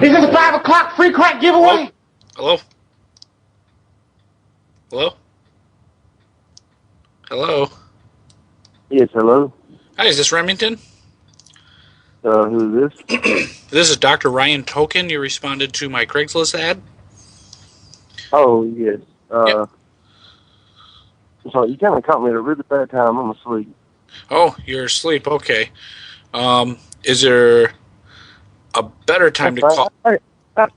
Is this a 5 o'clock free crack giveaway? Hello? Hello? Hello? Yes, hello. Hi, is this Remington? Who's this? This is Dr. Ryan Token. You responded to my Craigslist ad? Oh, yes. Yep. So you kind of caught me at a really bad time. I'm asleep. Oh, you're asleep. Okay. Is there a better time to call? I can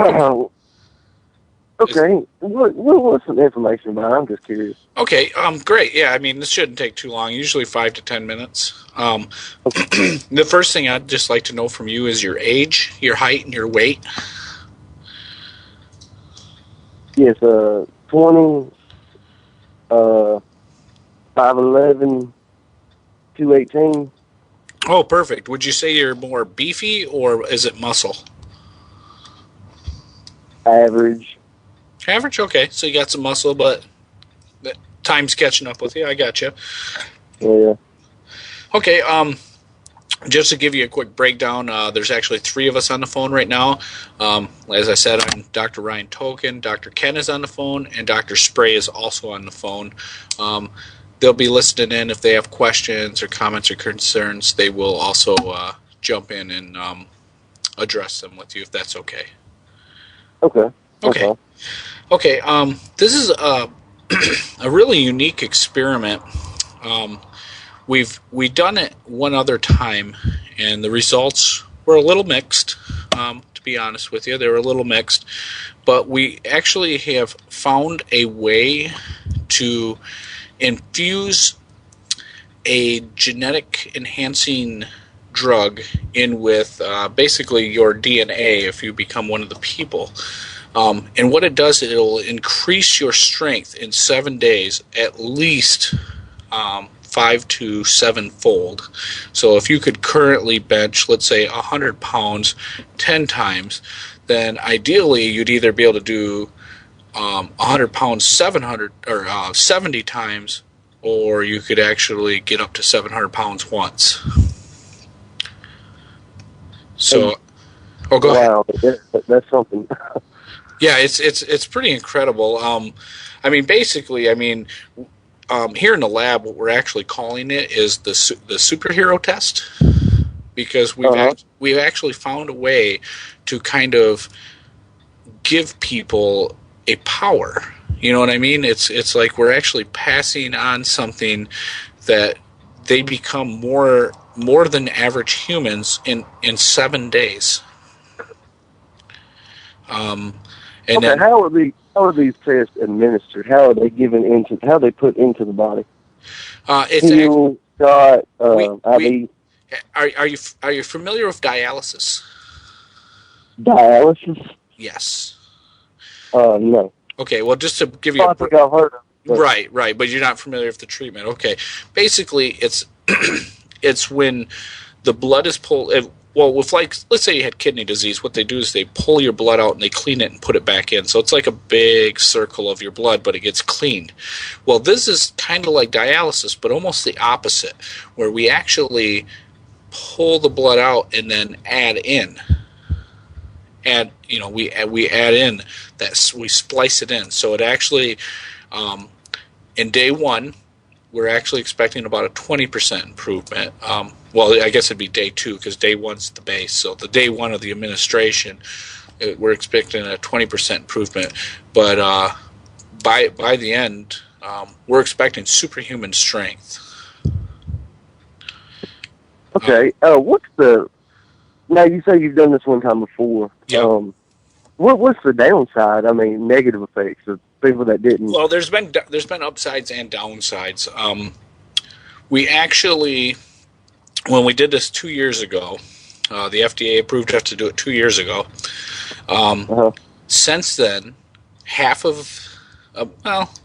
tell. Okay. What's some information about it? I'm just curious. Okay. Great. Yeah. I mean, this shouldn't take too long. Usually 5 to 10 minutes. The first thing I'd just like to know from you is your age, your height, and your weight. Yes. 20. 5'11", 218. Oh, perfect. Would you say you're more beefy or is it muscle? Average. Average? Okay. So you got some muscle, but time's catching up with you. I got you. Yeah. Okay. Just to give you a quick breakdown, there's actually 3 of us on the phone right now. As I said, I'm Dr. Ryan Token, Dr. Ken is on the phone, and Dr. Spray is also on the phone. They'll be listening in. If they have questions or comments or concerns, they will also jump in and address them with you, if that's okay. Okay. Okay. This is a really unique experiment. We've done it one other time, and the results were a little mixed, to be honest with you. They were a little mixed, but we actually have found a way to infuse a genetic enhancing drug in with basically your DNA if you become one of the people. And what it does, it'll increase your strength in 7 days at least 5 to 7-fold. So if you could currently bench, let's say, 100 pounds 10 times, then ideally you'd either be able to do 100 pounds 70 times, or you could actually get up to 700 pounds once. So, go ahead. Wow, that's something. Yeah, it's pretty incredible. Basically, here in the lab, what we're actually calling it is the superhero test, because we've actually found a way to kind of give people a power. You know what I mean? It's like we're actually passing on something that they become more than average humans in 7 days. Then, how are these tests administered? How are they given into? How are they put into the body? It's shot, IV. Are you familiar with dialysis? Dialysis? Yes. No. Okay. Well, just to give you I think I've heard of it. Right, but you're not familiar with the treatment. Okay. Basically, it's when the blood is pulled. Let's say you had kidney disease, what they do is they pull your blood out and they clean it and put it back in. So it's like a big circle of your blood, but it gets cleaned. Well, this is kind of like dialysis, but almost the opposite, where we actually pull the blood out and then add in. We add in that, we splice it in. So it actually, in day 1, we're actually expecting about a 20% improvement. I guess it'd be day 2 because day 1's the base. So the day 1 of the administration, we're expecting a 20% improvement. But by the end, we're expecting superhuman strength. Okay. Now you say you've done this one time before. Yeah. What's the downside? Negative effects of people that didn't. Well, there's been upsides and downsides. We actually, when we did this 2 years ago, the FDA approved us to do it 2 years ago. Since then, half of,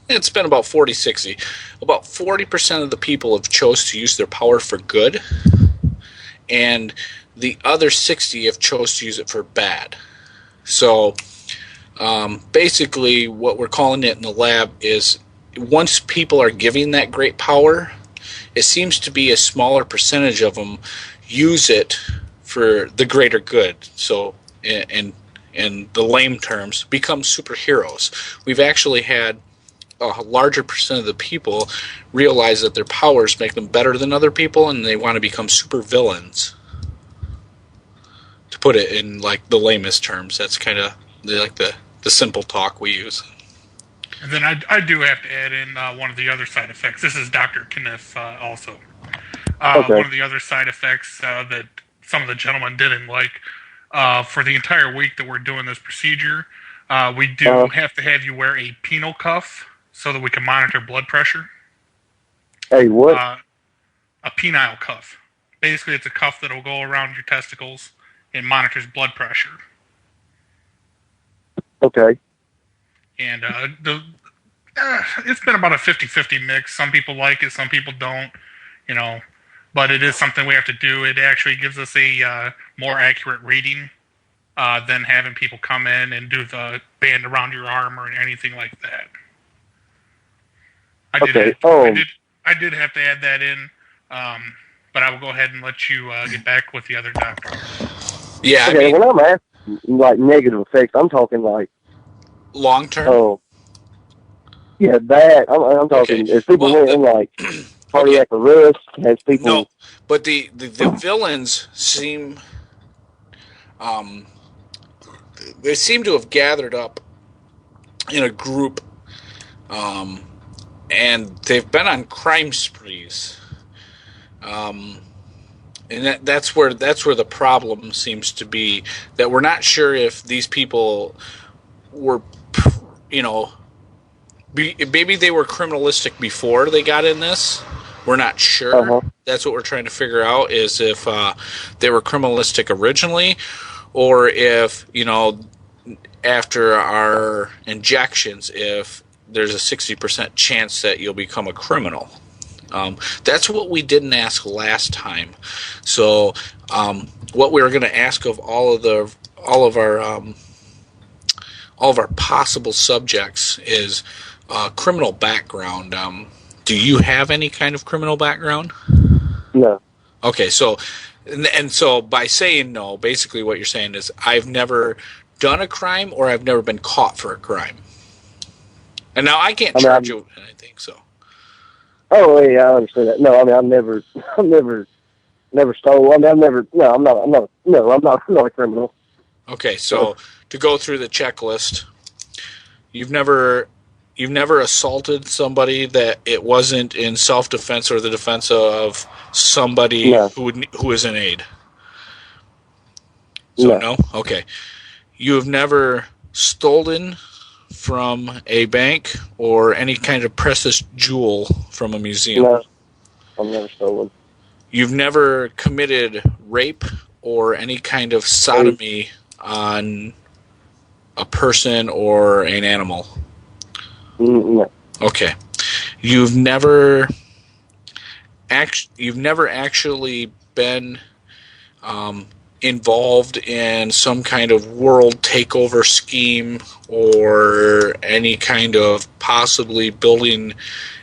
it's been about 40-60. About 40% of the people have chose to use their power for good, and the other 60 have chose to use it for bad. So basically what we're calling it in the lab is once people are giving that great power, it seems to be a smaller percentage of them use it for the greater good. So in the lame terms, become superheroes. We've actually had a larger percent of the people realize that their powers make them better than other people, and they want to become super villains. To put it in like the lamest terms, that's kind of like the simple talk we use. And then I do have to add in one of the other side effects. This is Dr. Kniff also. Okay. One of the other side effects that some of the gentlemen didn't like, for the entire week that we're doing this procedure, we do have to have you wear a penile cuff so that we can monitor blood pressure. Hey, what? A penile cuff. Basically, it's a cuff that will go around your testicles and monitors blood pressure. Okay. And it's been about a 50-50 mix. Some people like it, some people don't, but it is something we have to do. It actually gives us a more accurate reading than having people come in and do the band around your arm or anything like that. I did have to add that in, but I will go ahead and let you get back with the other doctor. Yeah. Okay, when I'm asking like negative effects, I'm talking like long term. Oh, yeah, that I'm talking. Okay. If people went in like cardiac arrest, has people. No, but the villains seem. They seem to have gathered up in a group, and they've been on crime sprees, and that's where the problem seems to be. That we're not sure if these people were, maybe they were criminalistic before they got in this. We're not sure. That's what we're trying to figure out, is if they were criminalistic originally, or if, after our injections, if there's a 60% chance that you'll become a criminal. That's what we didn't ask last time. So what we were going to ask of all of our possible subjects is criminal background. Do you have any kind of criminal background? No. Okay, so and so by saying no, basically what you're saying is I've never done a crime or I've never been caught for a crime. And now I can't charge you with anything, so. Oh yeah, I understand that. No, I mean I've never stole. I mean I'm not a criminal. Okay, so to go through the checklist, you've never assaulted somebody that it wasn't in self-defense or the defense of somebody who is in aid. So no? Okay. You have never stolen from a bank or any kind of precious jewel from a museum. No, I've never stolen. You've never committed rape or any kind of sodomy on a person or an animal. No. Okay. You've never actually been involved in some kind of world takeover scheme or any kind of possibly building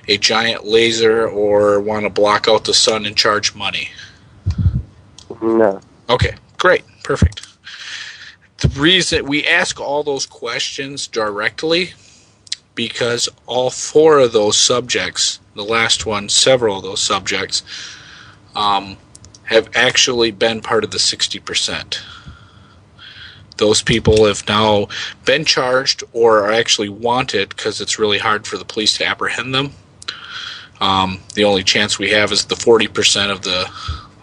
a giant laser or want to block out the sun and charge money. No. Okay, great, perfect. The reason we ask all those questions directly, because all four of those subjects, the last one, several of those subjects, have actually been part of the 60%. Those people have now been charged or are actually wanted because it's really hard for the police to apprehend them. The only chance we have is the 40% of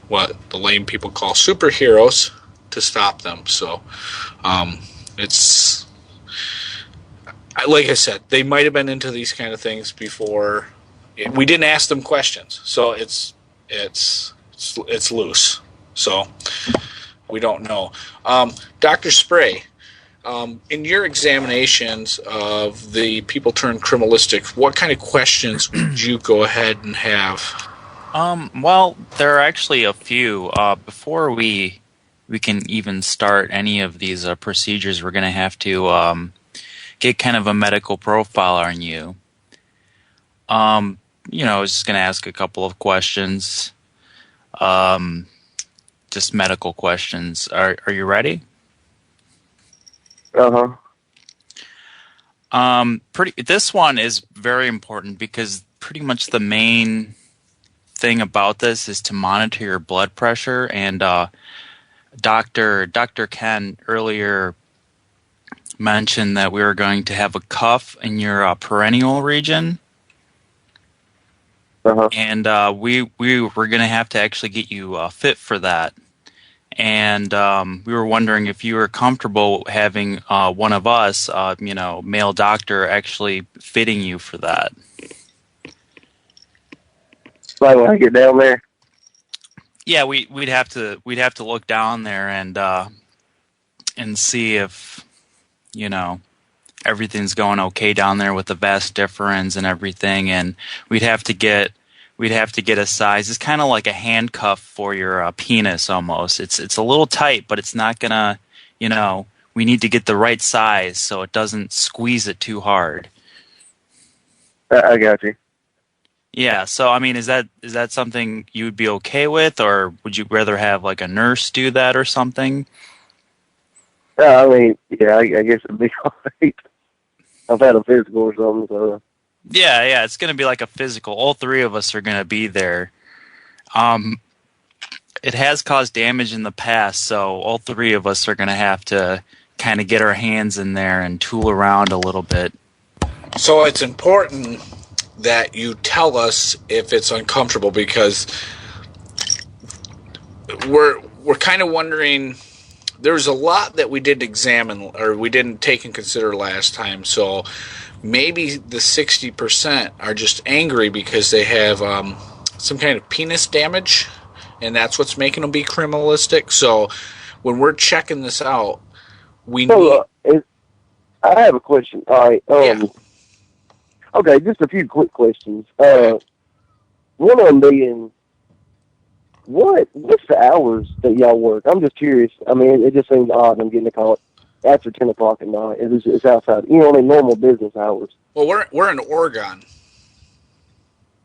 what the lame people call superheroes to stop them. So it's... Like I said, they might have been into these kind of things before. We didn't ask them questions, so it's loose. So we don't know. Dr. Spray, in your examinations of the people turned criminalistic, what kind of questions would you go ahead and have? Well, there are actually a few. Before we can even start any of these procedures, we're going to have to get kind of a medical profile on you. I was just going to ask a couple of questions to just medical questions. Are you ready? Uh-huh. This one is very important because pretty much the main thing about this is to monitor your blood pressure. And Dr. Ken earlier mentioned that we were going to have a cuff in your perennial region. Uh-huh. And we were going to have to actually get you fit for that. And we were wondering if you were comfortable having one of us, male doctor, actually fitting you for that. Like when I get down there? Yeah, we'd have to look down there and see if everything's going okay down there with the vas deferens and everything, and we'd have to get a size. It's kind of like a handcuff for your penis almost. It's a little tight, but it's not gonna, we need to get the right size so it doesn't squeeze it too hard. I got you. Yeah, so I mean, is that something you would be okay with, or would you rather have like a nurse do that or something? I mean, yeah, I guess it'd be all right. I've had a physical or something, so. Yeah, it's going to be like a physical. All three of us are going to be there. It has caused damage in the past, so all three of us are going to have to kind of get our hands in there and tool around a little bit. So it's important that you tell us if it's uncomfortable, because we're kind of wondering. There's a lot that we didn't examine or we didn't take and consider last time. So maybe the 60% are just angry because they have some kind of penis damage, and that's what's making them be criminalistic. So when we're checking this out, we need... I have a question. All right. Yeah. Okay, just a few quick questions. One of them being, what's the hours that y'all work? I'm just curious. I mean, it just seems odd. I'm getting a call after 10 o'clock at night. It's outside, normal business hours. Well, we're in Oregon.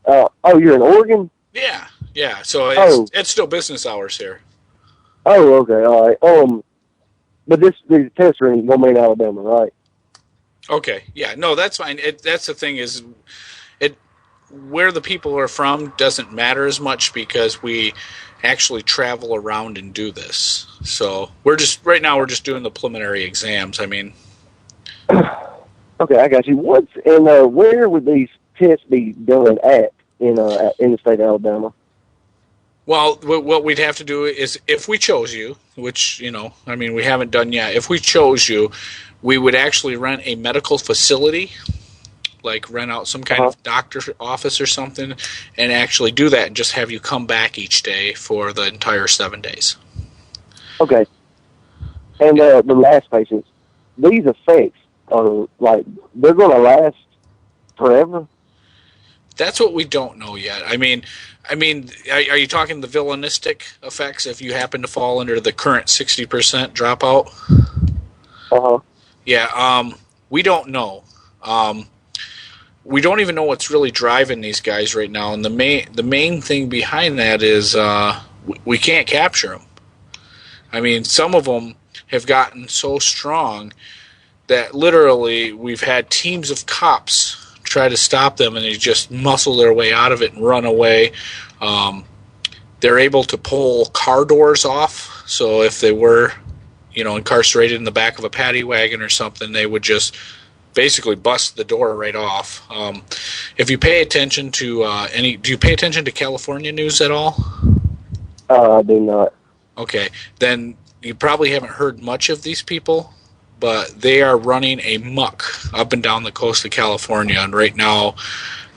Oh, you're in Oregon? Yeah. So it's still business hours here. Oh, okay, all right. But these tests are in Gilman, Alabama, right? Okay, yeah, no, that's fine. That's the thing is, where the people are from doesn't matter as much because we actually travel around and do this. So right now we're just doing the preliminary exams. I mean, okay, I got you. Where would these tests be done at in the state of Alabama? Well, what we'd have to do is, if we chose you, which we haven't done yet. If we chose you, we would actually rent a medical facility, like rent out some kind of doctor's office or something, and actually do that and just have you come back each day for the entire 7 days. Okay. And the last patients, these effects are they're going to last forever? That's what we don't know yet. I mean, are you talking the villainistic effects if you happen to fall under the current 60% dropout? Uh-huh. Yeah, we don't know. We don't even know what's really driving these guys right now, and the main thing behind that is we can't capture them. I mean, some of them have gotten so strong that literally we've had teams of cops try to stop them, and they just muscle their way out of it and run away. They're able to pull car doors off, so if they were, incarcerated in the back of a paddy wagon or something, they would just basically bust the door right off. If you pay attention to do you pay attention to California news at all? I do not. Okay, then you probably haven't heard much of these people, but they are running amok up and down the coast of California. And right now,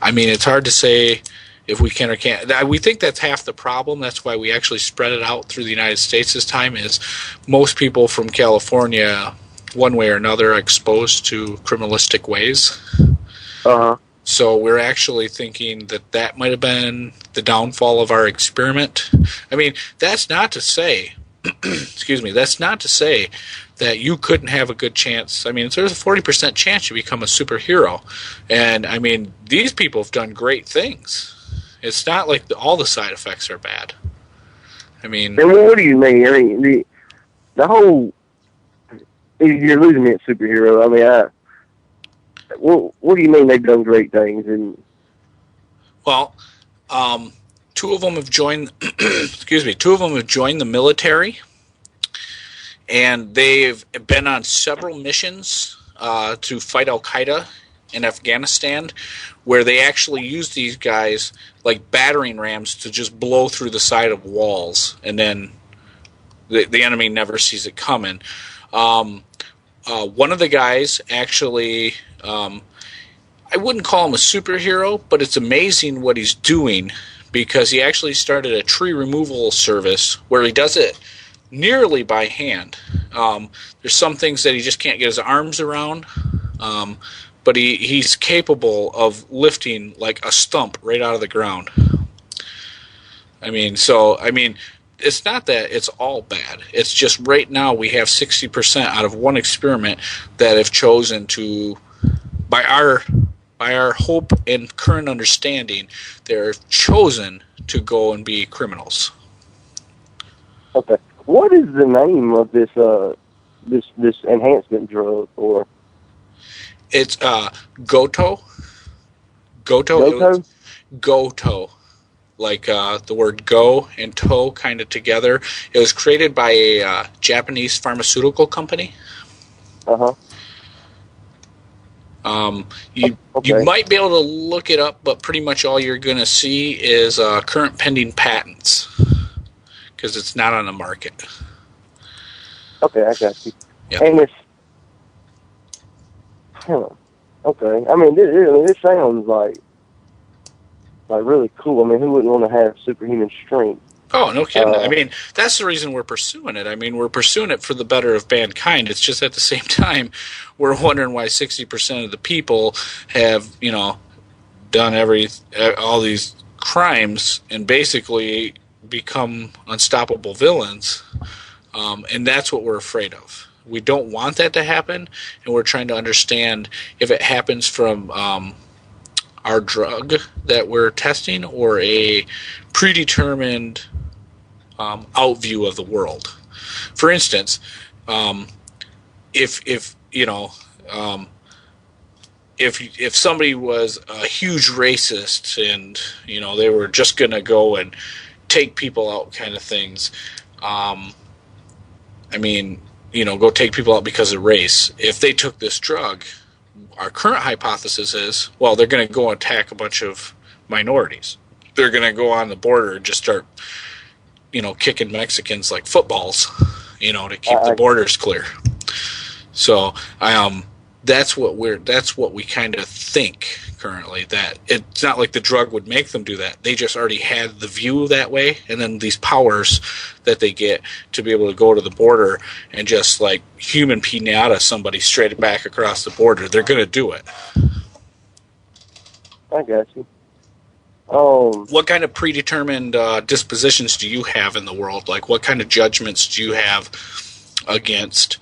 it's hard to say if we can or can't. We think that's half the problem. That's why we actually spread it out through the United States this time, is most people from California, one way or another, are exposed to criminalistic ways. Uh-huh. So we're actually thinking that might have been the downfall of our experiment. That's not to say, that's not to say that you couldn't have a good chance. There's a 40% chance you become a superhero. And, these people have done great things. It's not like all the side effects are bad. I mean, And what do you mean? I mean, the whole, you're losing it, superhero. I mean, what do you mean they've done great things? And well, two of them have joined. Excuse me. Two of them have joined the military, and they've been on several missions to fight Al Qaeda in Afghanistan, where they actually use these guys like battering rams to just blow through the side of walls, and then the enemy never sees it coming. One of the guys actually, I wouldn't call him a superhero, but it's amazing what he's doing, because he actually started a tree removal service where he does it nearly by hand. There's some things that he just can't get his arms around, but he's capable of lifting like a stump right out of the ground. I mean, it's not that it's all bad. It's just right now we have 60% out of one experiment that have chosen to, by our hope and current understanding, they're chosen to go and be criminals. okay, what is the name of this this enhancement drug? Or It's Goto. Goto? Goto. Like the word go and toe kind of together. It was created by a Japanese pharmaceutical company. Uh-huh. You Okay. might be able to look it up, but pretty much all you're going to see is current pending patents, because it's not on the market. Okay, I got you. Yeah. And it's, okay. I mean, this sounds like really cool. I mean, who wouldn't want to have superhuman strength? Oh, no kidding. I mean, that's the reason we're pursuing it. I mean, we're pursuing it for the better of mankind. It's just at the same time, we're wondering why 60% of the people have, done all these crimes and basically become unstoppable villains. And that's what we're afraid of. We don't want that to happen, and we're trying to understand if it happens from our drug that we're testing or a predetermined outview of the world. For instance, if somebody was a huge racist and they were just going to go and take people out, kind of things. Go take people out because of race. If they took this drug, our current hypothesis is, well, they're going to go attack a bunch of minorities. They're going to go on the border and just start, kicking Mexicans like footballs, to keep the borders clear. So, that's what we kind of think currently, that it's not like the drug would make them do that. They just already had the view that way, and then these powers that they get to be able to go to the border and just like human pinata somebody straight back across the border, they're going to do it. I got you. What kind of predetermined dispositions do you have in the world? Like, what kind of judgments do you have against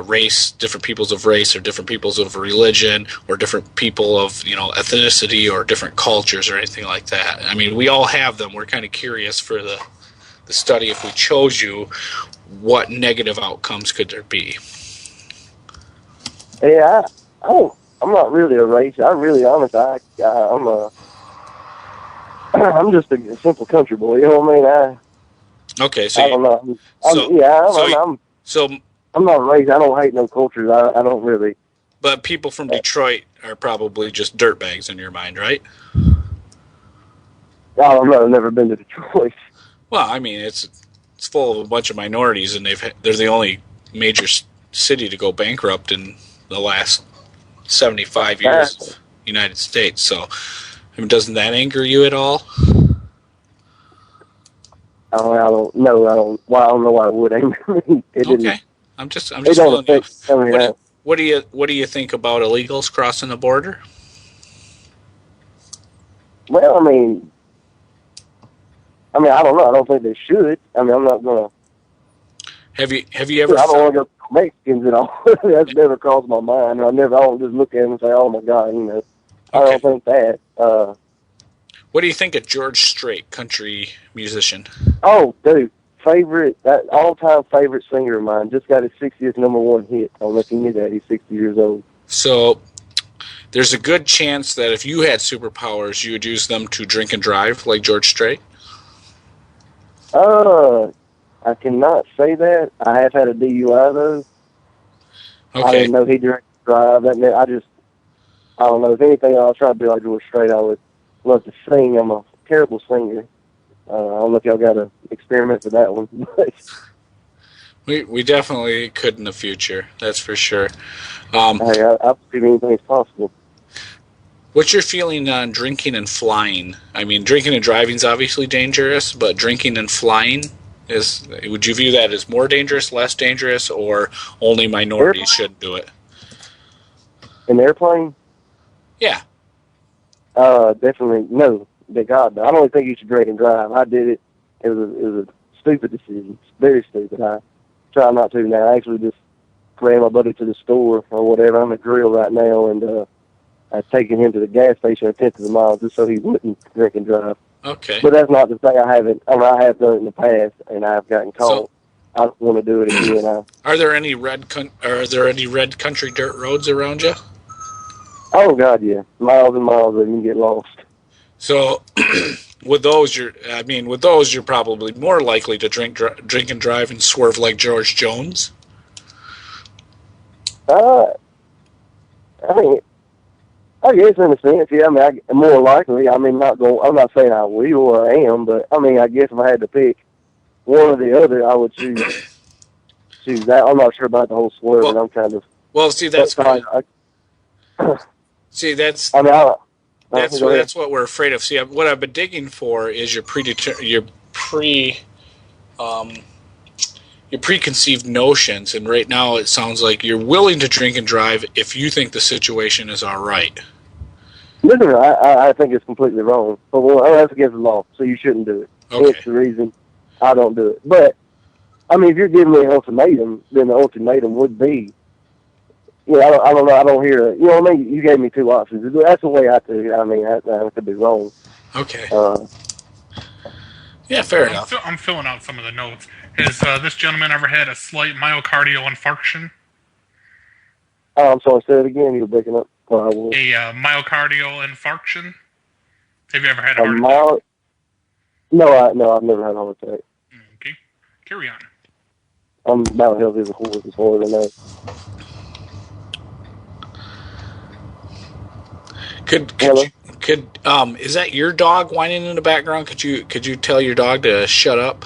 race, different peoples of race, or different peoples of religion, or different people of ethnicity, or different cultures, or anything like that? I mean, we all have them. We're kind of curious for the study. If we chose you, what negative outcomes could there be? Yeah, I'm not really a racist. I'm just a simple country boy. You know what I mean? Okay, so I don't know. I'm not racist. I don't hate no cultures. I don't really. But people from Detroit are probably just dirtbags in your mind, right? I don't know. I've never been to Detroit. Well, I mean, it's full of a bunch of minorities, and they're the only major city to go bankrupt in the last 75 years of the United States. So, I mean, doesn't that anger you at all? I don't know why it would anger me. Okay. I'm just telling you. What do you think about illegals crossing the border? Well, I mean, I don't know. I don't think they should. I'm not gonna. Have you ever? I don't want to go Mexicans at all. That's never crossed my mind. I don't just look at them and say, "Oh my God," Okay. I don't think that. What do you think of George Strait, country musician? Oh, dude, that all-time favorite singer of mine just got his 60th #1 hit. I don't know if you knew that. He's 60 years old. So there's a good chance that if you had superpowers, you would use them to drink and drive like George Strait? I cannot say that. I have had a DUI, though. Okay. I didn't know he drank and drive. That meant I don't know. If anything, I'll try to be like George Strait. I would love to sing. I'm a terrible singer. I don't know if y'all got an experiment for that one. But We definitely could in the future. That's for sure. hey, I believe anything is possible. What's your feeling on drinking and flying? I mean, drinking and driving is obviously dangerous, but drinking and flying would you view that as more dangerous, less dangerous, or only minorities shouldn't do it? An airplane? Yeah. Definitely no. God, I don't think you should drink and drive. I did it. It was a stupid decision. It's very stupid. I try not to now. I actually just ran my buddy to the store or whatever. I'm at Grill right now, and I've taken him to the gas station a tenth of a mile just so he wouldn't drink and drive. Okay. But that's not to say I haven't. I mean, I have done it in the past, and I've gotten caught. I don't want to do it again. Are there any red country dirt roads around you? Oh God, yeah, miles and miles of them, you get lost. So, with those, you're probably more likely to drink and drive and swerve like George Jones. I mean, I guess in a sense, yeah. I mean, more likely. I mean, I'm not saying I will or I am, but I mean, I guess if I had to pick one or the other, I would choose that. I'm not sure about the whole swerving. Well, I'm kind of. Well, see, that's fine. See, that's I mean, that's what we're afraid of. See, what I've been digging for is your preconceived notions, and right now it sounds like you're willing to drink and drive if you think the situation is all right. No, I think it's completely wrong. But that's against the law, so you shouldn't do it. Okay. That's the reason I don't do it. But I mean, if you're giving me an ultimatum, then the ultimatum would be. Yeah, I don't know. I don't hear it. You know what I mean? You gave me two options. That's the way I do it. I mean, I could be wrong. Okay. Yeah, fair enough. I'm filling out some of the notes. Has this gentleman ever had a slight myocardial infarction? Oh, I'm sorry. Say it again. You're breaking up. Oh, a myocardial infarction? Have you ever had a heart attack? No, I've never had a heart attack. Okay. Carry on. I'm about healthy as a horse, as far as I know. Is that your dog whining in the background? Could you tell your dog to shut up,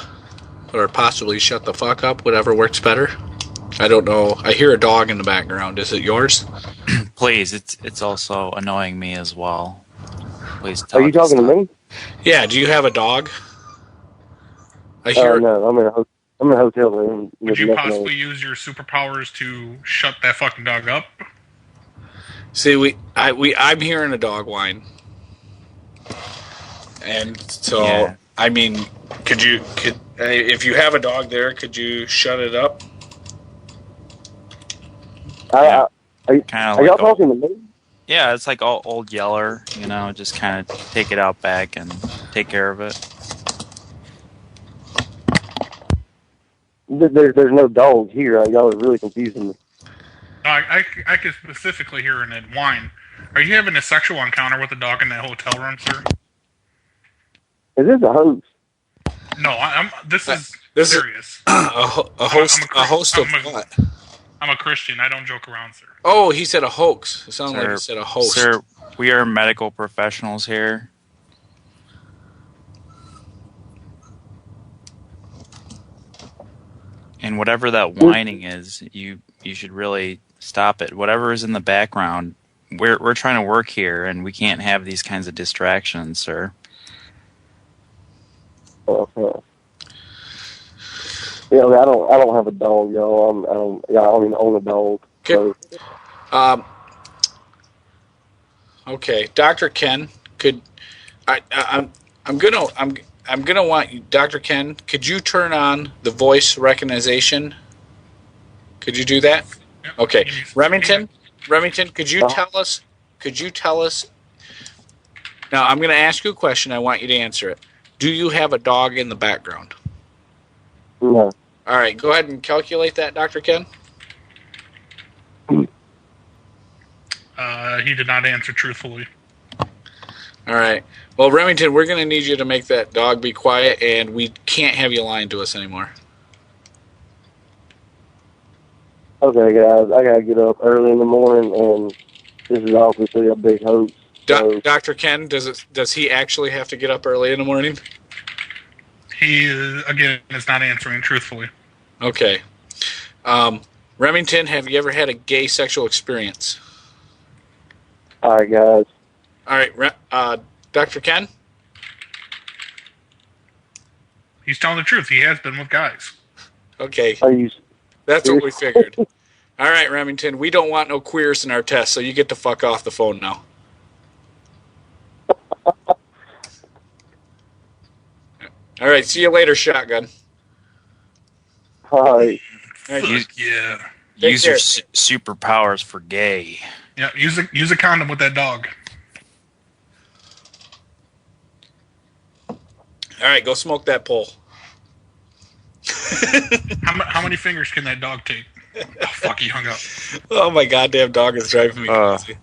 or possibly shut the fuck up? Whatever works better. I don't know. I hear a dog in the background. Is it yours? Please, it's also annoying me as well. Please. Are you talking to me? Yeah. Do you have a dog? I hear. No, I'm in a hotel room. Would you possibly use your superpowers to shut that fucking dog up? See, I'm hearing a dog whine, and so yeah. I mean, if you have a dog there, could you shut it up? Are y'all talking to me? Yeah, it's like old Yeller, just kind of take it out back and take care of it. There's no dog here. Y'all are really confusing me. I can specifically hear in it whine. Are you having a sexual encounter with a dog in that hotel room, sir? Is this a hoax? No, this is serious. A host of what? I'm a Christian. I don't joke around, sir. Oh, he said a hoax. It sounded like he said a host. Sir, we are medical professionals here. And whatever that whining is, you should really stop it. Whatever is in the background, we're trying to work here, and we can't have these kinds of distractions, sir. Yeah, I don't have a dog, y'all. I don't even own a dog. So. Okay, Dr. Ken, I'm gonna want you, Dr. Ken. Could you turn on the voice recognition? Could you do that? Yep. Okay, Remington, could you tell us? Now, I'm going to ask you a question. I want you to answer it. Do you have a dog in the background? No. All right, go ahead and calculate that, Dr. Ken. He did not answer truthfully. All right. Well, Remington, we're going to need you to make that dog be quiet, and we can't have you lying to us anymore. Okay, guys, I gotta get up early in the morning, and this is obviously a big hoax. So, Dr. Ken, does he actually have to get up early in the morning? He, again, is not answering truthfully. Okay. Remington, have you ever had a gay sexual experience? all right, guys. All right, Dr. Ken? He's telling the truth. He has been with guys. Okay, Are you? that's what we figured. All right, Remington, we don't want no queers in our test, so you get to fuck off the phone now. All right, see you later, Shotgun. All right. All right, Yeah. Take Use your care. superpowers for gay. Yeah. Use a condom with that dog. all right, go smoke that pole. How many fingers can that dog take? Oh, fuck, he hung up. Oh, my goddamn dog is driving me crazy.